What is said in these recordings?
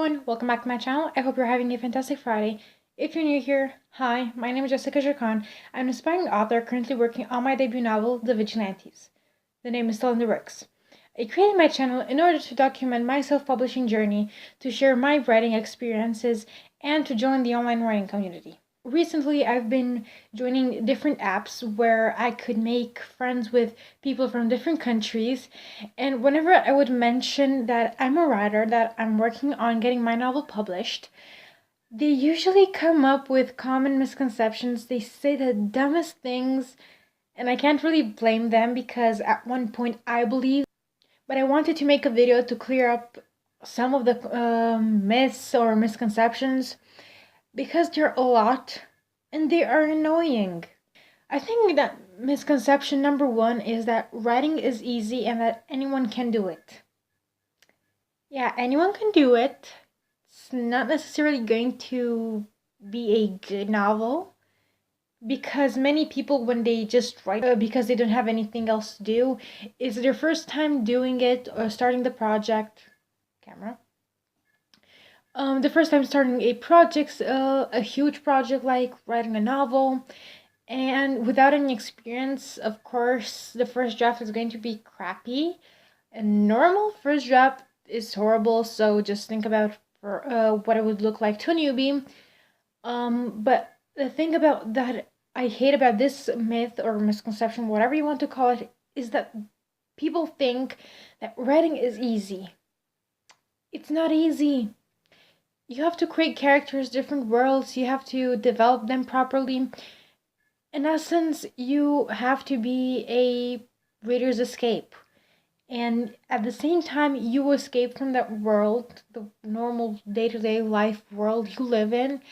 everyone, welcome back to my channel. I hope you're having a fantastic Friday. If you're new here, hi, my name is Jessica Jerkan. I'm an aspiring author currently working on my debut novel, The Vigilantes. The name is still in the works. I created my channel in order to document my self-publishing journey, to share my writing experiences, and to join the online writing community. Recently, I've been joining different apps where I could make friends with people from different countries. And whenever I would mention that I'm a writer, that I'm working on getting my novel published, they usually come up with common misconceptions. They say the dumbest things, and I can't really blame them because at one point I believed. But I wanted to make a video to clear up some of the myths or misconceptions because there are a lot and they are annoying. I think that misconception number one is that writing is easy and that anyone can do it. Yeah, anyone can do it. It's not necessarily going to be a good novel because many people, when they just write because they don't have anything else to do, it's their first time doing it or starting the project. Camera. The first time starting a project, a huge project like writing a novel, and without any experience, of course, the first draft is going to be crappy. A normal first draft is horrible, so just think about what it would look like to a newbie. But the thing about that I hate about this myth or misconception, whatever you want to call it, is that people think that writing is easy. It's not easy. You have to create characters, different worlds, you have to develop them properly. In essence, you have to be a reader's escape. And at the same time, you escape from that world, the normal day-to-day life world you live in,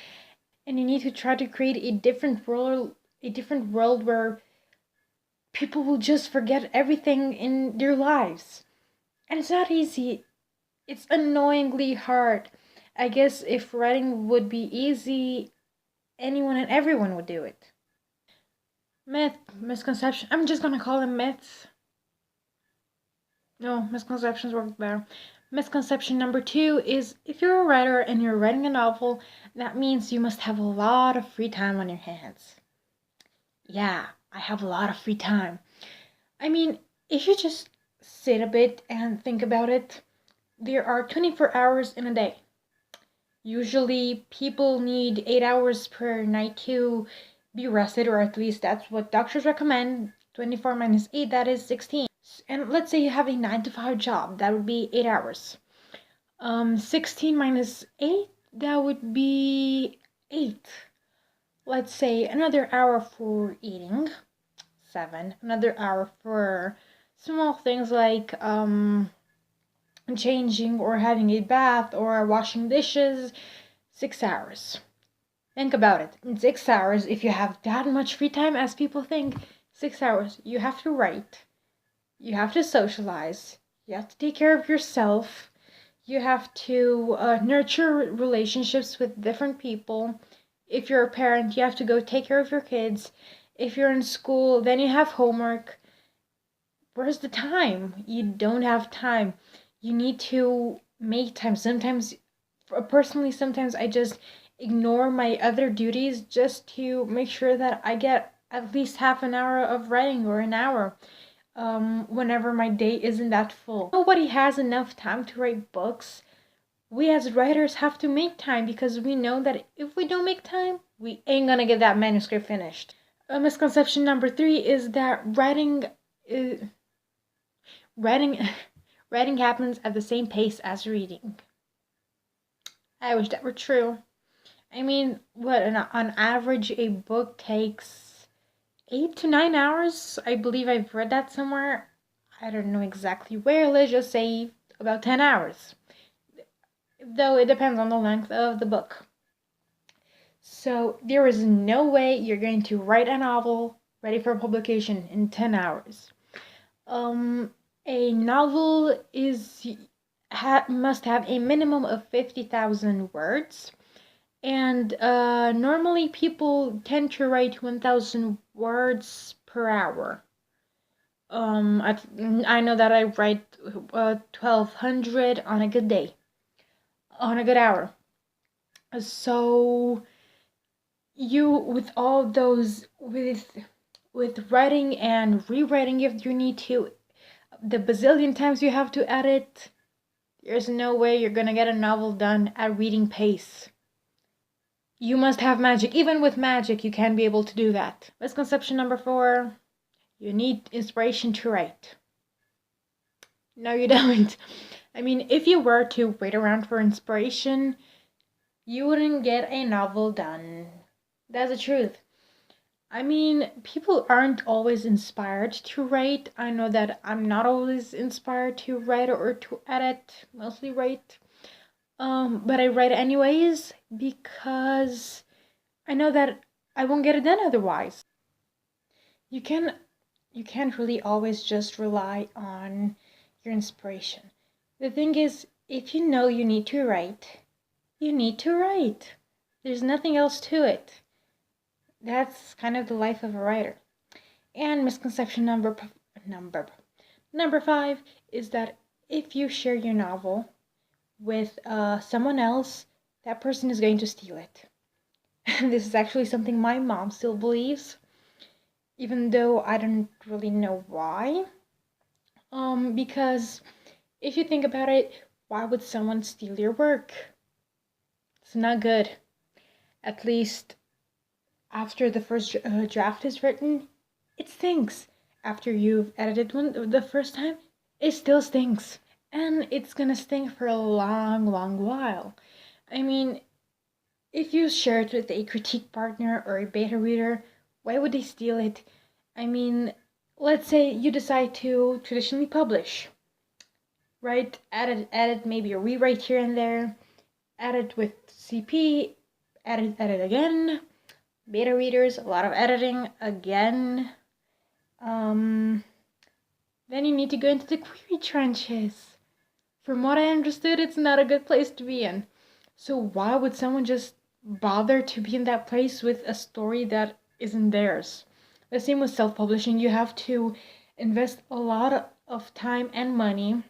and you need to try to create a different world where people will just forget everything in their lives. And it's not easy. It's annoyingly hard. I guess if writing would be easy, anyone and everyone would do it. Myth, misconception. I'm just gonna call them myths. No, misconceptions work better. Misconception number two is if you're a writer and you're writing a novel, that means you must have a lot of free time on your hands. Yeah, I have a lot of free time. I mean, if you just sit a bit and think about it, there are 24 hours in a day. Usually, people need 8 hours per night to be rested, or at least that's what doctors recommend. 24 minus 8, that is 16. And let's say you have a 9 to 5 job, that would be 8 hours. 16 minus 8, that would be 8. Let's say another hour for eating, 7. Another hour for small things like changing or having a bath or washing dishes, 6 hours. Think about it. In 6 hours, if you have that much free time as people think, 6 hours, you have to write, you have to socialize, you have to take care of yourself, you have to nurture relationships with different people. If you're a parent, you have to go take care of your kids. If you're in school, then you have homework. Where's the time? You don't have time. You need to make time. Sometimes, personally, sometimes I just ignore my other duties just to make sure that I get at least half an hour of writing or an hour whenever my day isn't that full. Nobody has enough time to write books. We as writers have to make time because we know that if we don't make time, we ain't gonna get that manuscript finished. Misconception number three is that writing happens at the same pace as reading. I wish that were true. I mean, on average, a book takes 8 to 9 hours. I believe I've read that somewhere. I don't know exactly where. Let's just say about 10 hours. Though it depends on the length of the book. So there is no way you're going to write a novel ready for publication in 10 hours. A novel must have a minimum of 50,000 words. And normally people tend to write 1,000 words per hour. I know that I write 1,200 on a good day. on a good hour. So you, with all those, with writing and rewriting if you need to, the bazillion times you have to edit, there's no way you're gonna get a novel done at reading pace. You must have magic. Even with magic, you can't be able to do that. Misconception number 4, you need inspiration to write. No, you don't. I mean, if you were to wait around for inspiration, you wouldn't get a novel done. That's the truth. I mean, people aren't always inspired to write. I know that I'm not always inspired to write or to edit, mostly write. But I write anyways because I know that I won't get it done otherwise. You can you can't really always just rely on your inspiration. The thing is, if you know you need to write, you need to write. There's nothing else to it. That's kind of the life of a writer. And misconception number 5 is that if you share your novel with someone else, that person is going to steal it. This is actually something my mom still believes, even though I don't really know why. Because if you think about it, why would someone steal your work? It's not good. At least after the first draft is written, it stinks. After you've edited one the first time, it still stinks. And it's gonna stink for a long, long while. I mean, if you share it with a critique partner or a beta reader, why would they steal it? I mean, let's say you decide to traditionally publish, right? Edit maybe a rewrite here and there, edit with CP, edit again. Beta readers, a lot of editing again. Then you need to go into the query trenches. From what I understood, it's not a good place to be in. So why would someone just bother to be in that place with a story that isn't theirs? The same with self-publishing. You have to invest a lot of time and money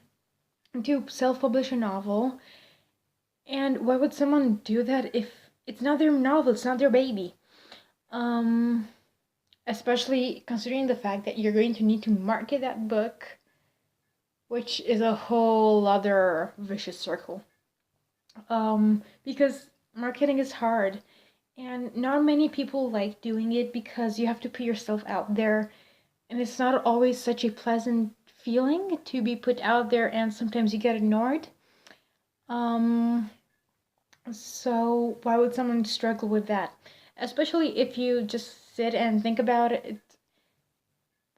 to self-publish a novel. And why would someone do that if it's not their novel, it's not their baby? Especially considering the fact that you're going to need to market that book, which is a whole other vicious circle. Because marketing is hard, and not many people like doing it because you have to put yourself out there, and it's not always such a pleasant feeling to be put out there, and sometimes you get ignored. So why would someone struggle with that? Especially if you just sit and think about it,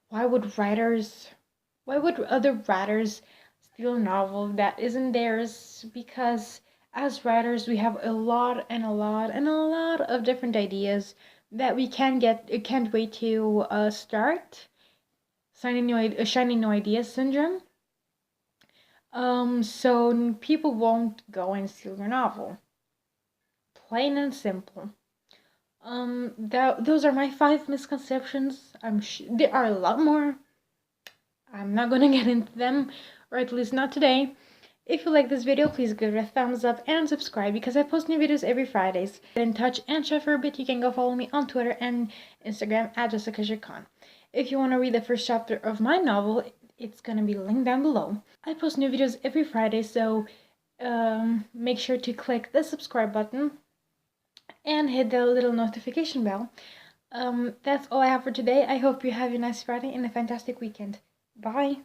why would other writers steal a novel that isn't theirs? Because as writers, we have a lot and a lot and a lot of different ideas that we can't wait to start. Shiny new ideas syndrome. So people won't go and steal your novel. Plain and simple. Those are my 5 misconceptions. There are a lot more. I'm not gonna get into them, or at least not today. If you like this video, please give it a thumbs up and subscribe because I post new videos every Fridays. Get in touch and chat for a bit. You can go follow me on Twitter and Instagram at JessicaJacon. If you want to read the first chapter of my novel, it's gonna be linked down below. I post new videos every Friday, so make sure to click the subscribe button and hit the little notification bell. That's all I have for today. I hope you have a nice Friday and a fantastic weekend. Bye!